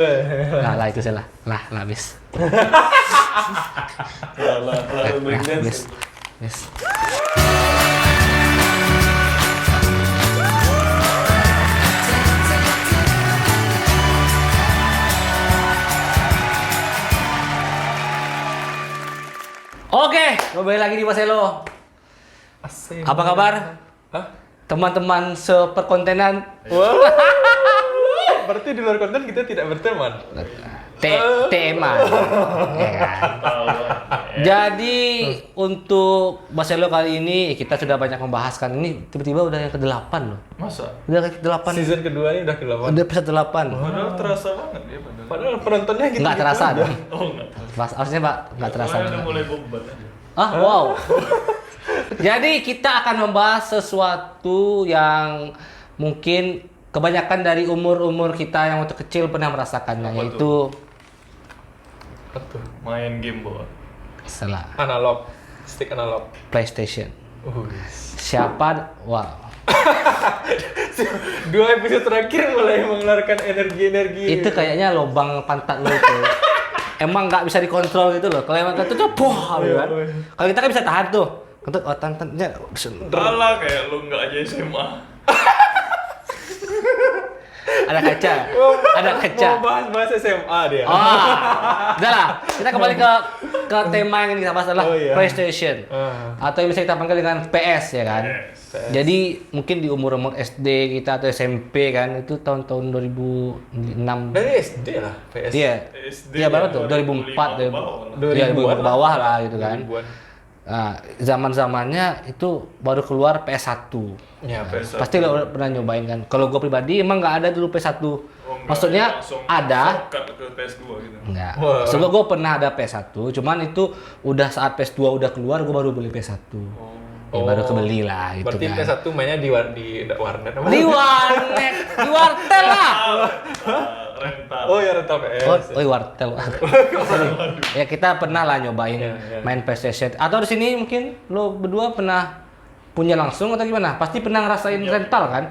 Lah itu salah. Lah habis. Habis. Habis. Oke, kembali lagi di Maselo. Asik. Apa kabar? Hah? Teman-teman seperkontenan. Wah. Berarti di luar konten kita tidak berteman. Tema. Ya kan? Jadi untuk Maselo kali ini kita sudah banyak membahaskan ini tiba-tiba udah yang ke-8 loh. Masa? Udah ke-8. Season kedua ini udah ke-8. Udah episode 8. Padahal terasa banget ya padahal. Padahal penontonnya gitu. Enggak terasa dong. Oh enggak. Harusnya Pak enggak terasa. Soalnya udah mulai beban aja. Ah, wow. Jadi kita akan membahas sesuatu yang mungkin kebanyakan dari umur-umur kita yang waktu kecil pernah merasakannya, Apa yaitu Betul. Main game bola. salah Analog. Stick analog. PlayStation. Siapa? Wow. Dua episode terakhir mulai mengeluarkan energi-energi. Itu kayaknya lubang pantat lo itu. Emang nggak bisa dikontrol gitu loh. Kalau emang kentut tuh boh gitu kan. Kalau kita kan bisa tahan tuh. Kentut tantannya Kalah kayak lu enggak aja SMA. ada kaca. Ada kaca. Mau bahas SMA dia. Udah lah. Kita kembali ke tema yang kita bahas adalah Oh, iya. PlayStation. Atau yang bisa kita panggil dengan PS ya kan. Yes. Jadi mungkin di umur-umur SD kita atau SMP kan itu tahun-tahun 2006. Dari SD lah PS. Iya. SD Iya berapa tuh? 2005 2004, ke bawah lah. 2000-an ke bawah lah gitu kan. 2000-an. Nah, zaman-zamannya itu baru keluar PS1. Ya, PS1. Pasti lo udah pernah nyobain kan. Kalau gue pribadi emang nggak ada dulu PS1. Oh, enggak, Maksudnya langsung ada. shortcut ke PS2 gitu. Enggak. Wah. Maksudnya gue pernah ada PS1, cuman itu udah saat PS2 udah keluar gue baru beli PS1. Ya baru kebeli lah gitu Berarti kan. PS1 mainnya di warnet apa? Di warnet, di wartel lah. Rental. Oh ya rental PS. Oh, wartel. Ya kita pernah lah nyobain Ya, ya. main PlayStation. Atau di sini mungkin lo berdua pernah punya langsung atau gimana? Pasti pernah ngerasain rental kan?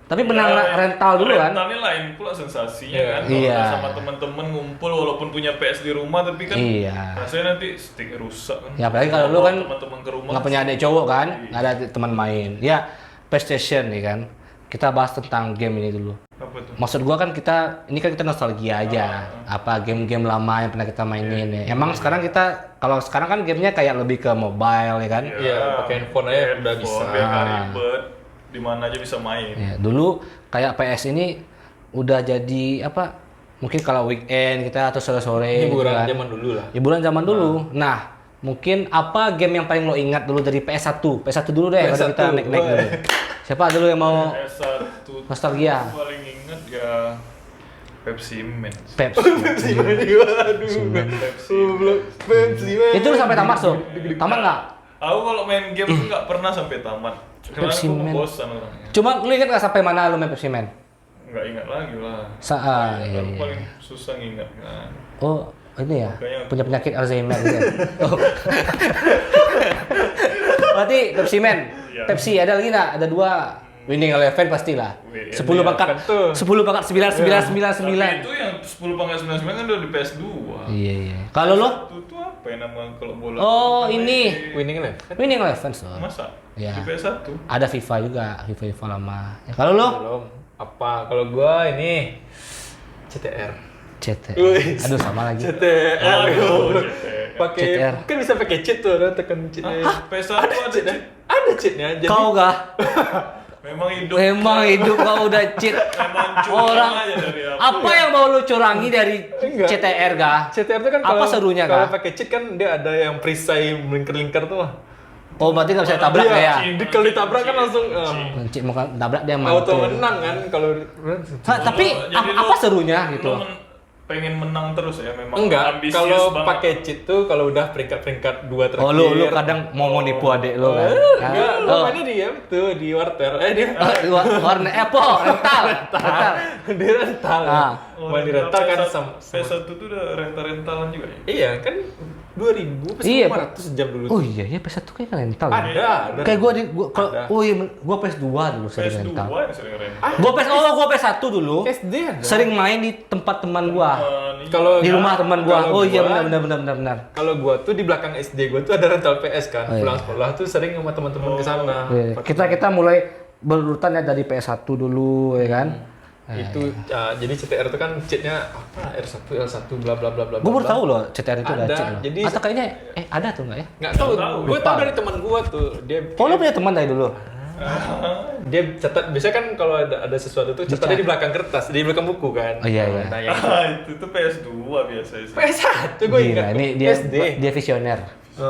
Tapi pernah rental dulu kan? Rentalnya lain pula sensasinya Iya. kan. Kalau Iya. udah sama teman-teman ngumpul walaupun punya PS di rumah tapi kan Iya. rasanya nanti stick rusak kan. Ya apalagi kalau lu kan teman-teman ke rumah nggak punya adik cowok kan, nggak ada teman main. Ya PlayStation nih kan. Kita bahas tentang game ini dulu. apa tuh? Maksud gua kan ini kan kita nostalgia aja. Apa game-game lama yang pernah kita mainin ya. Emang sekarang kalau sekarang kan gamenya kayak lebih ke mobile ya kan. Iya, pakai handphone aja udah bisa. Biar nggak ribet, di mana aja bisa main. Ya, dulu kayak PS ini udah jadi apa? Mungkin kalau weekend kita atau sore-sore gitu Hiburan kan. zaman dulu lah. Hiburan zaman dulu. Nah, mungkin apa game yang paling lo ingat dulu dari PS1? PS1 dulu deh, baru PS1, kita naik-naik dulu. Siapa dulu yang mau PS1 nostalgia? paling inget ya Pepsi Man. Pepsi. Pepsi Man, aduh. Pepsi Man. Itu lu sampai tamat tuh? Tamat nggak? Aku kalau main game tuh nggak pernah sampai tamat. Karena Pepsi aku Man. bosan orangnya. Cuma lu ingat nggak sampai mana lu main Pepsi Man? Nggak ingat lagi lah. Iya, Aku iya. paling susah ngingat kan. Oh, ini ya? Makanya- Punya penyakit Alzheimer gitu ya? Oh. Berarti Pepsi Man. Iya. Pepsi ada lagi nggak? Ada 2. Winning Eleven pastilah. 10 pangkat. Betul. 10 pangkat 9999. Tapi itu yang 10 pangkat 99 kan udah di PS2. Iya, iya. Kalau lo? Itu apa yang nama kalau bola? Oh, Namanya ini. di- Winning Eleven. Winning Eleven so. Masa? Iya. Di PS1. Ada FIFA juga, FIFA lama. Ya, kalau lo? Belum. Apa? Kalau gua ini CTR. CT. Wih. Aduh sama lagi. CTR. Aduh, CTR. Pakai CTR. kan bisa pakai cheat tuh, ada tekan cheatnya. PS1 Ada ada cheatnya. cheat. Ada cheatnya. Jadi Kau gak? Memang hidup. Memang hidup kau udah cheat. Memang curang Orang aja dari aku. apa yang mau lu curangi dari Enggak. CTR gak? CTR itu kan Apa serunya, kalau Kak? pakai cheat kan dia ada yang perisai melingkar-lingkar tuh lah. Oh berarti gak bisa ditabrak Iya, ya? Kalau ditabrak kan langsung Cheat mau tabrak dia auto mantul. menang kan kalau Tapi Jadi apa serunya gitu? lu pengen menang terus ya memang Enggak, ambisius kalau banget. pakai cheat tuh kalau udah peringkat 2 terakhir. Oh, lu kadang mau nipu adik lu kan? Enggak, lu Oh. mainnya dia tuh di wartel. Dia Warna rental. di rental. Ah. Main di rental kan sama PS1 tuh udah rental-rentalan juga ya? Iya, kan 2000 pas Iya, 500 jam dulu. Oh iya, PS1 kayak rental. Ya? Ada. Kayak Ada. gua PS2 dulu sering PS2 rental. yang sering rental. Gua PS1 dulu. SD ada. Sering main di tempat teman gua. Kalau Di rumah teman gua. kalau Oh iya gua- benar. Kalau gua tuh di belakang SD gua tuh ada rental PS kan. Oh, iya. Pulang sekolah tuh sering sama teman-teman ke sana. Iya, kita mulai berurutan ya dari PS1 dulu ya kan. Itu jadi CTR itu kan cheatnya apa R1 L1 bla bla bla bla. Gua baru bla. tahu loh CTR itu ada Ada, cheat loh. jadi- Atau kayaknya ada tuh enggak ya? Nggak tahu. Nggak tahu. Gua tahu Lupa. dari teman gua tuh dia Oh lu punya teman dari dulu? dia catat biasanya kan kalau ada sesuatu tuh catatnya di belakang kertas, di belakang buku kan. Oh iya. Nah, yang Itu tuh PS2 biasa sih. PS1 gue ingat. Gila, ini dia SD. dia visioner.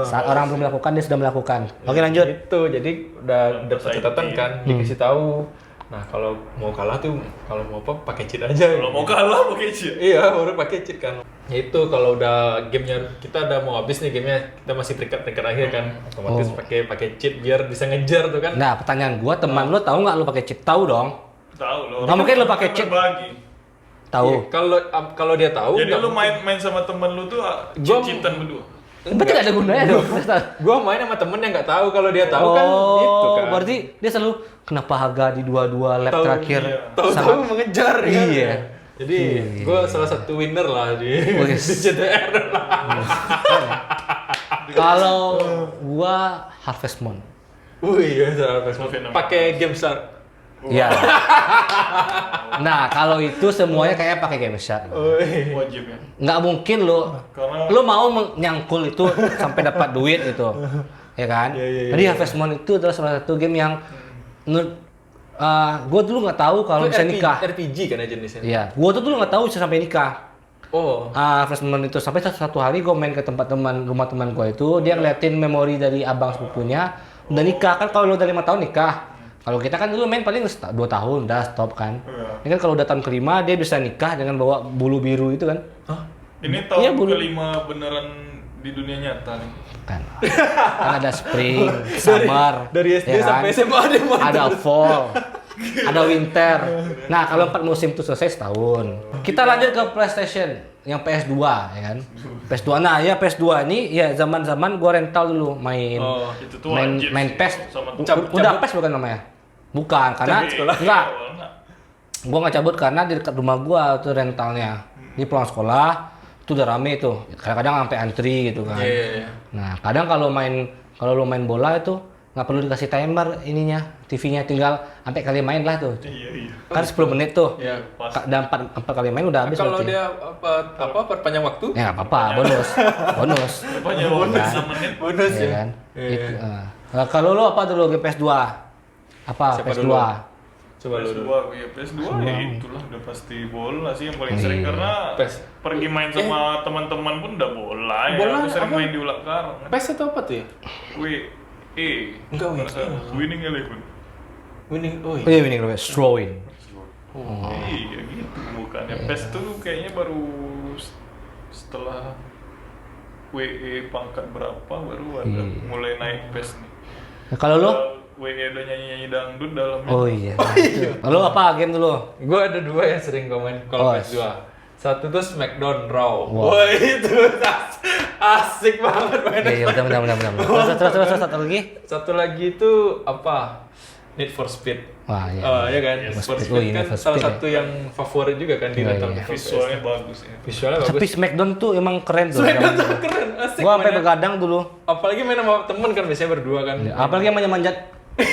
Saat orang belum melakukan dia sudah melakukan. Oke lanjut. Itu jadi udah dapat catatan kan, dikasih tahu. Nah, kalau mau kalah tuh kalau mau apa pakai cheat aja. Kalau mau kalah pakai cheat. Iya, baru pakai cheat kan. Ya itu kalau udah gamenya kita udah mau habis nih gamenya, kita masih peringkat akhir kan, otomatis pakai cheat biar bisa ngejar tuh kan. Nah pertanyaan gua teman lu tahu nggak lu pakai cheat? Tahu dong. Tahu loh. Nggak mungkin lu pakai cheat. Berbagi. Tahu. Iya, kalau dia tahu. Jadi nggak lu main sama temen lu tuh Gua- cheat-cheatan berdua. Berarti nggak ada gunanya dong. Gua main sama temen yang nggak tahu, kalau dia tahu kan Oh, gitu kan. berarti dia selalu kenapa harga di dua lap Tahu, terakhir iya. tahu mengejar ya. Iya. Jadi gua salah satu winner lah di, Wis. di CTR. Kalau gua Harvest Moon. Wih, ya salah Novena. pakai game shark. Iya. Nah, kalau itu semuanya kayak pakai game shark. Wih. Wajib ya. Nggak mungkin lu mau nyangkul itu sampai dapat duit itu. Ya kan? Iya. Jadi Harvest Moon itu adalah salah satu game yang menurut gua dulu nggak tahu kalau Itu bisa nikah. RPG kan ya jenisnya. Iya, gua tuh dulu nggak tahu bisa sampai nikah. Oh. Harvest Moon itu sampai satu hari gue main ke tempat rumah teman gue itu, dia ngeliatin memori dari abang sepupunya udah nikah kan. Kalau lu udah 5 tahun nikah, kalau kita kan dulu main paling 2 tahun udah stop kan. Iya. Ini kan kalau udah tahun kelima dia bisa nikah dengan bawa bulu biru itu kan. Hah? Ini Iya, tahun bulu. kelima beneran di dunia nyata nih. Kan ada spring, summer, Dari SD ya kan? sampai SMA dia main ada terus. fall, ada winter. Nah kalau 4 musim itu selesai setahun. Kita lanjut ke PlayStation yang PS2 ya kan. PS2. Nah ya PS2 ini ya zaman-zaman gua rental dulu main. Oh, Itu tuh main wajib main sih, PES. sama Udah PES bukan namanya? Bukan, karena enggak. Gua nggak cabut karena di dekat rumah gua tuh rentalnya. Di pulang sekolah itu udah rame tuh. Kadang-kadang sampai antri gitu kan. Iya. Nah, kadang kalau lu main bola itu nggak perlu dikasih timer ininya, TV-nya tinggal sampai kali main lah tuh. Iya. Kan 10 menit tuh. Iya. Pas. Dan 4 kali main udah habis Kalau berarti. dia apa perpanjang waktu? Ya nggak apa-apa, bonus. Bonus. Rupanya bonus 6 menit. Bonus Ya ya. kan? Iya. Itu, Nah, kalau lu apa dulu game PS2? Apa Siapa PS2? dulu? Coba lu PS2, dulu. ya PS2 ya itulah udah pasti bola sih yang paling Iya. sering karena PES. pergi main sama teman-teman pun udah bola ya. Bola Aku sering apa? main di ulak karang. PES itu apa tuh ya? Enggak, WE. Winning Eleven. Winning. Oh Oh iya. iya, ini throwing. Iya gitu bukannya PES tuh kayaknya baru setelah WE pangkat berapa baru ada mulai naik PES nih. Nah, kalau lu? WE udah nyanyi-nyanyi dangdut dalamnya. Oh iya. Lu apa game dulu? Gue ada 2 yang sering komen Oh, kalau PS2. Satu tuh Smackdown Raw. Wow. Wah itu asik banget mainnya. Iya, benar. Terus satu lagi? Satu lagi itu apa? Need for Speed. Wah, iya. Ya kan? Yes. Need for Oh, Speed iya, kan Need for salah Speed, satu yang favorit juga kan di Iya, rental iya. PS2. Visualnya bagus ya. Visualnya Tapi bagus. Smackdown tuh emang keren tuh. Smackdown tuh keren, asik. Gua sampai mainnya. begadang dulu. Apalagi main sama temen kan biasanya berdua kan. Apalagi yang manjat-manjat. Yang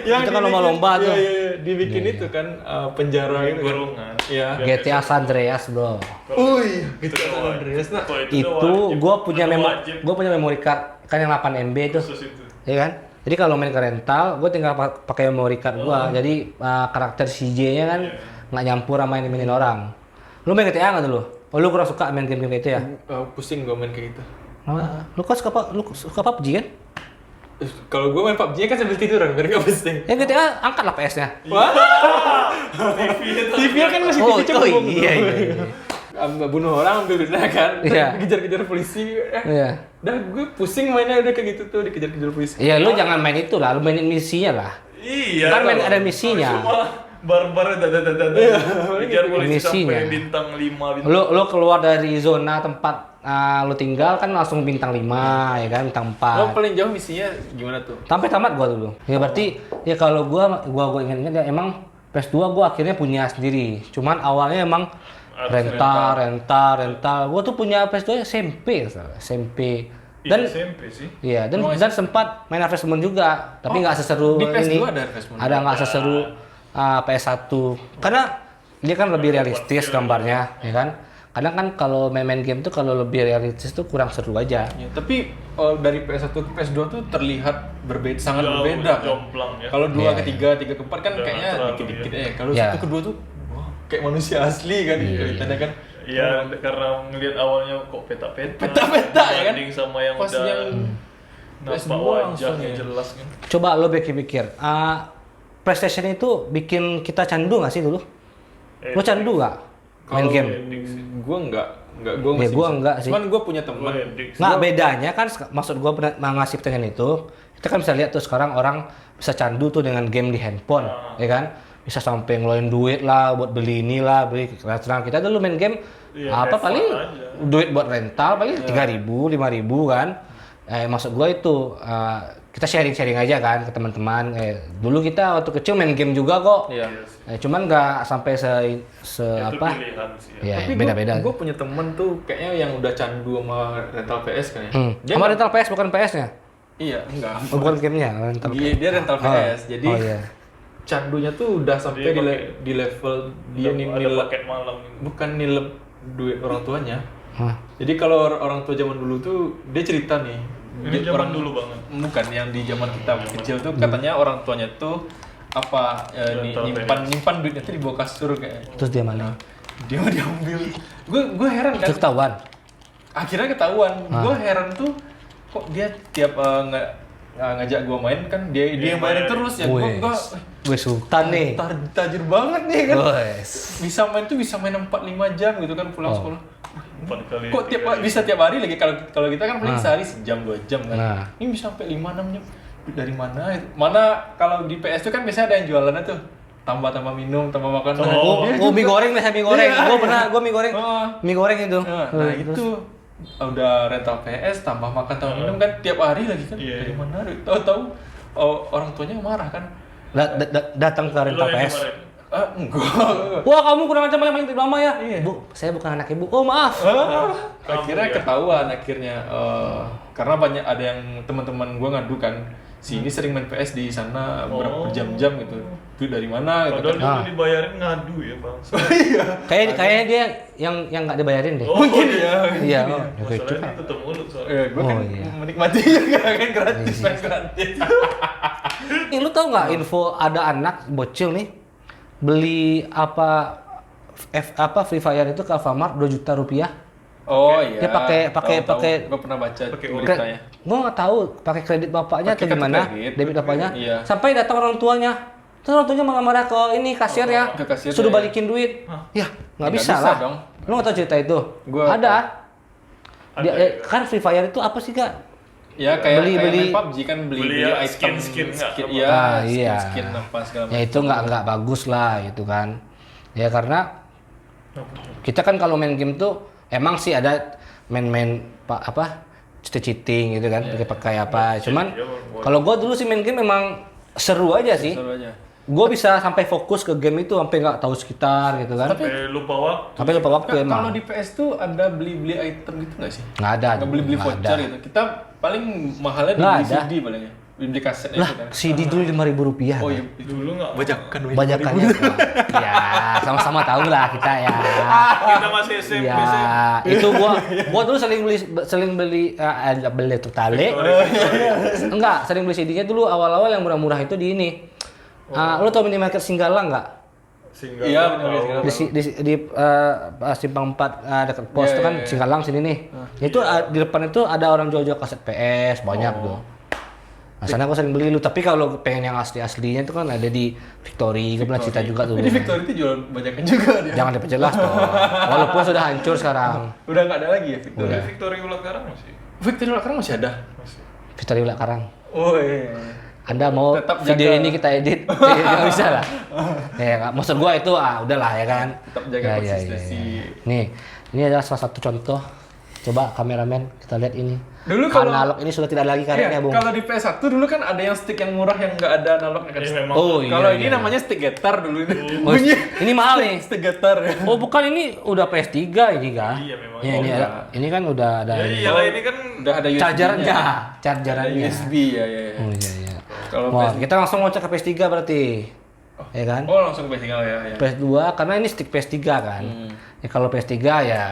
Itu kan dibikin- lomba-lomba tuh. Iya, dibikin itu kan penjara gitu kan. Gorungan. Iya. GTA San Andreas, Bro. Wih, gitu Itu kan udah Andreas nah. Kalau Itu udah wajib. gua punya Udah memori wajib. memory card kan yang 8 MB itu. Khusus itu. Iya kan? Jadi kalau main ke rental, gue tinggal pakai memory card gua. Jadi karakter CJ-nya kan nggak nyampur sama yang dimainin orang. Lu main GTA nggak dulu? Oh, lu kurang suka main game-game kayak itu ya? Pusing gua main kayak gitu. Lu kok suka PUBG kan? Kalau gua main PUBG kan sambil tiduran biar gak pusing. Ya GTA angkat lah PS-nya. Wah. TV kan masih TV cembung. iya. bunuh orang ambil duitnya kan. Iya. Kejar-kejar polisi. Iya. Dah gue pusing mainnya udah kayak gitu tuh dikejar-kejar polisi. Iya, lu jangan main itu lah, lu mainin misinya lah. Iya. Kan main ada misinya. Cuma barbar kejar polisi Misinya. sampai bintang 5 bintang. Lu keluar dari zona tempat lu tinggal kan langsung bintang 5 ya kan, bintang 4. Lo paling jauh misinya gimana tuh? Sampai tamat gua dulu. Ya berarti ya kalau gua ingat-ingat ya emang PS2 gua akhirnya punya sendiri. Cuman awalnya emang rental. Gua tuh punya PS2 SMP, SMP. Dan SMP sih. iya, dan sempat main Harvest Moon juga, tapi nggak seseru di PS2 ini. ada Harvest Moon? Ada nggak seseru PS1. Karena dia kan lebih realistis gambarnya, ya kan? Kadang kan kalau main game tuh kalau lebih realistis tuh kurang seru aja. Ya, tapi dari PS1 ke PS2 tuh terlihat sangat Jauh, berbeda kan. jomplang ya. Kalau 2 Iya, ke 3 ke 4 kan Udah kayaknya terlalu, dikit-dikit ya. ya. Kalau Iya. 1 ke 2 tuh wah, kayak manusia asli kan kelihatannya kan. Iya, karena ngelihat awalnya kok peta-peta. Peta-peta, ya kan? Banding sama yang Pas udah yang nampak PS2 langsung wajahnya ya. jelas kan. Coba lo pikir-pikir, PlayStation itu bikin kita candu nggak sih dulu? Lo candu nggak main game? Gue enggak gue Ya, masih gua bisa. enggak sih. Cuman gue punya teman. Gue edik. Nggak, bedanya kan maksud gua ngasih pertanyaan itu, kita kan bisa lihat tuh sekarang orang bisa candu tuh dengan game di handphone, ya kan? Bisa sampai ngeluarin duit lah buat beli inilah, beli restoran. Kita dulu main game Iya, apa have paling fun aja. duit buat rental paling 3.000, 5.000 kan. Maksud gua itu kita sharing-sharing aja kan ke teman-teman. Dulu kita waktu kecil main game juga kok. Iya. Cuman nggak sampai se Itu apa? pilihan sih ya. Ya, Tapi beda-beda. gue punya temen tuh kayaknya yang udah candu sama rental PS kan ya. Dia Sama nggak- rental PS bukan PS-nya. Iya, enggak. Oh, bukan gamenya, rental. Dia rental PS. Jadi Oh iya. candunya tuh udah sampai Dia di level dia ada nilai paket malam gitu. bukan nilai duit orang tuanya. Hah. Jadi kalau orang tua zaman dulu tuh dia cerita nih. Ini zaman dulu banget. Bukan yang di zaman kita kecil tuh katanya orang tuanya tuh apa Rental nyimpan duitnya tuh di bawah kasur kayak. Terus dia maling. Dia mau diambil. Gue heran kan. Terus ketahuan. Akhirnya ketahuan. Gue heran tuh kok dia tiap ngajak gue main kan dia yang bayarin terus ya. Gue sultan nih. Tajir banget nih kan. Wes. Bisa main tuh bisa main 4-5 jam gitu kan pulang sekolah. 4 kali. Kok bisa tiap hari lagi kalau kita kan paling sehari sejam 2 jam kan. Nah. Ini bisa sampai 5-6 jam. Dari mana itu? Mana kalau di PS itu kan biasanya ada yang jualannya tuh. Tambah minum, tambah makanan. Oh, mie goreng biasa mie goreng. Iya. Gue mie goreng. Oh. Mie goreng itu. Nah, itu udah rental PS tambah makan tambah minum kan tiap hari lagi kan. Iya. Dari mana? Tahu-tahu orang tuanya marah kan. Datang ke rental Lo yang PS. kemarin. Enggak. Wah, kamu kurang ajar paling lama ya. Iya. Bu, saya bukan anak ibu. Oh, maaf. Akhirnya ketahuan karena banyak ada yang teman-teman gua ngadu kan. Si ini sering main PS di sana berapa jam-jam gitu. Itu dari mana gitu Padahal kan. dulu dibayarin ngadu ya bang. Kayaknya dia yang nggak dibayarin deh. Mungkin ya. Iya. Oh, oke, Masalahnya coba. itu tutup mulut soalnya. Gue kan Oh, iya. menikmati juga kan gratis main gratis. Nih, lu tau nggak info ada anak bocil nih beli Free Fire itu ke Alfamart 2 juta rupiah. Oh iya. Dia pakai Gue pernah baca pakai beritanya. Gua nggak tahu pakai kredit bapaknya Pakai atau kartu gimana, kredit. debit bapaknya. Iya. Sampai datang orang tuanya. Terus orang tuanya malah marah ke ini kasir ya. Ke kasirnya, Suruh ya. balikin duit. Ya, nggak Ya, bisa nggak bisa lah. dong. Lu nggak tahu cerita itu? Gua ada. Ada, Kan Free Fire itu apa sih, Kak? Ya kayak Beli- main PUBG kan beli ya, item skin nggak, apa? iya, Iya. skin apa segala Ya itu nggak bagus lah gitu kan. Ya karena kita kan kalau main game tuh emang sih ada main-main cheating gitu kan, pakai apa. Cuman kalau gua dulu sih main game memang seru aja sih. Seru aja. Gue bisa sampai fokus ke game itu sampai nggak tahu sekitar gitu kan. Sampai lupa waktu. Sampai lupa waktu Kalau emang. di PS tuh ada beli-beli item gitu nggak sih? Nggak ada. Nggak beli-beli nggak voucher ada. gitu. Kita paling mahalnya di Nggak beli ada. CD palingnya. Beli kasetnya Lah, itu kan. CD dulu 5.000 rupiah. Oh kan? iya, Dulu nggak. bajakan. Bajakannya. Ya, sama-sama tahu lah kita ya. Kita masih SMP sih. Ya, itu gua dulu sering beli tuh tali. Enggak, sering beli CD-nya dulu awal-awal yang murah-murah itu di ini. Lu tau minimarket Singgalang nggak? Singgal. Iya, benar. Di Simpang 4 dekat pos Iya, itu kan iya, iya. Singgalang sini nih. Itu di depan itu ada orang jual-jual kaset PS banyak tuh. Nah, Nah, sana aku sering beli dulu, tapi kalau pengen yang asli-aslinya itu kan ada di Victory, gue pernah cerita juga tuh. Di Victory itu jual bajakan juga dia. Jangan diperjelas dong. Walaupun sudah hancur sekarang. Udah nggak ada lagi ya Victory. Tapi Victory Ulat Karang masih. Victory sekarang masih ada. Masih. Victory Ulak Karang. Oh iya. Anda mau Tetap video jaga. ini kita edit? Nggak bisa lah. Ya, nggak. Maksud gua itu udahlah ya kan. Tetap jaga konsistensi. Nih, ini adalah salah satu contoh. Coba kameramen kita lihat ini. Dulu kalau- analog ini sudah tidak lagi karetnya, Iya, Bung. kalau di PS1 dulu kan ada yang stick yang murah yang nggak ada analognya kan. Memang. Oh iya. Kalau ini iya. namanya stick getar dulu ini. Oh, Bunyi ini mahal nih. stick getar ya. Oh bukan, ini udah PS3 ini kan? Iya, memang. Ya, ini Oh, ada, ini kan udah ada Ya iyalah ini kan Udah ada USB-nya. chargernya, Ada chargerannya. USB ya ya. ya. Oh iya iya. Kalau Wah, PS kita langsung loncat ke PS3 berarti. Ya kan? Oh langsung PS tinggal ya. PS2 karena ini stick PS3 kan. Ya kalau PS3 ya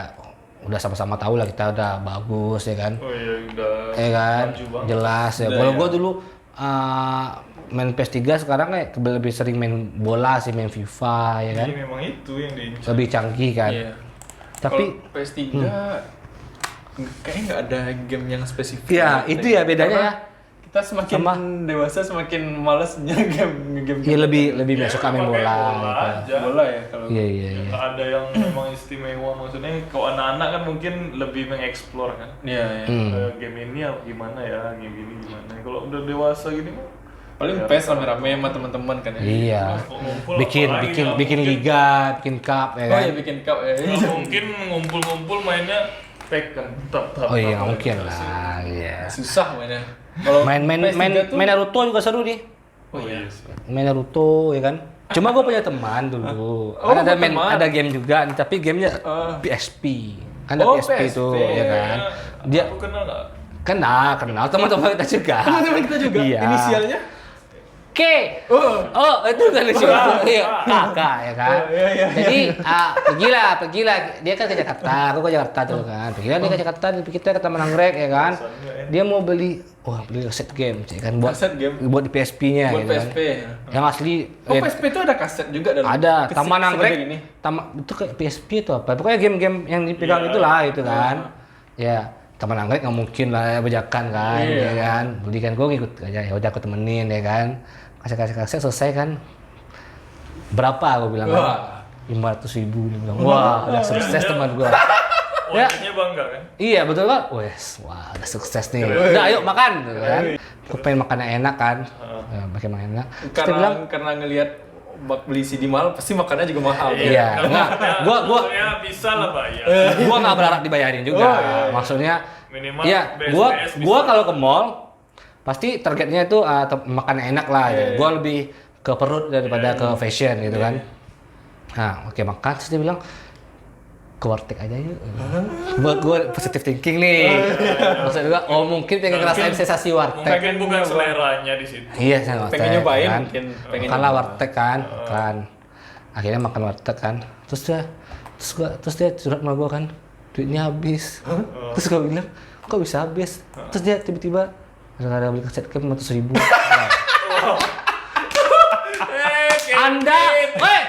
udah sama-sama tahu lah kita udah bagus ya kan. oh iya udah Ya kan? maju banget. Jelas ya. Udah, Kalau ya. gua dulu main PS3 sekarang kayak lebih sering main bola sih, main FIFA ya kan. Jadi memang itu yang diincar. Lebih canggih kan. Iya. Tapi Kalau PS3 kayaknya nggak ada game yang spesifik. ya itu ya bedanya ya. Kita semakin Sama- dewasa semakin malesnya game. Ya lebih Ya, suka main pakai bola. bola gitu. aja. bola ya kalau. Iya iya iya. Nggak ada yang memang istimewa, maksudnya kalau anak-anak kan mungkin lebih mengeksplor kan. Iya ya. Game ini gimana ya, game ini gimana. Kalau udah dewasa gini mah Paling PES rame-rame sama teman-teman kan ya. Iya. ngumpul Bikin apalagi, bikin nggak bikin mungkin- liga, bikin cup ya Oh kan. ya bikin cup ya. nggak mungkin ngumpul-ngumpul mainnya pack kan. Oh iya nggak mungkin lah. Iya. Susah mainnya. Kalau Main PS3 tuh- Naruto juga seru nih. Oh iya sih. Main Naruto ya kan. Cuma gue punya teman dulu. Oh, ada teman. ada game juga nih, tapi gamenya Ah. PSP. Kan ada Oh, PSP itu PSP. ya kan. Dia Aku kenal nggak? kenal teman-teman kita juga. Teman-teman kita juga. Iya. Inisialnya? K. Oh. Oh, itu kan siapa? Iya, kakak ya kan. Oh, iya. Jadi pergilah. Dia kan ke Jakarta, aku ke Jakarta tuh kan. Pergilah dia ke Jakarta, kita ke Taman Anggrek ya kan. Dia mau beli kaset game, ya kan Kaset game? buat di PSP-nya Buat gitu kan. PSP. Yang asli Oh PSP itu ada kaset juga dalam. ada Kecil- Taman segede Anggrek. gini. Itu kayak PSP itu apa? Pokoknya game-game yang dipegang itulah itu kan. Ya, Taman Anggrek nggak mungkin lah ya bajakan kan, Iya. ya kan. Belikan gue ikut aja, ya udah aku temenin ya kan. Kasih selesai kan. Berapa aku bilang Wah. kan? 500.000 dia bilang. Wah, udah sukses teman gua. Ya. Wajahnya bangga kan? Iya betul kan? Wes, wah udah sukses nih. Udah ayo makan gitu kan. Aku pengen makan yang enak kan. Ya, makan yang enak. Terus dia Karena bilang, karena ngelihat bak beli CD mahal pasti makannya juga mahal. iya. Enggak, gua Maksudnya bisa lah bayar. gua nggak berharap dibayarin juga. Oh, iya, iya. Maksudnya Minimal ya BSBS gua bisa. kalau ke mall pasti targetnya itu makan yang enak lah. Iya, iya. Gua lebih ke perut daripada ke fashion gitu kan. Nah, oke makan terus dia bilang ke warteg aja yuk. Buat gua positive thinking nih. Maksud gua mungkin pengen ngerasain sensasi warteg. Mungkin bukan seleranya di situ. Iya, saya warteg. Pengen nyobain, kan. mungkin pengen Makanlah nyoba. warteg kan. Kan. Akhirnya makan warteg kan. Terus dia curhat sama gua kan. Duitnya habis. Terus gua bilang, kok bisa habis? Terus dia tiba-tiba ada beli kaset game 500.000. Anda, weh!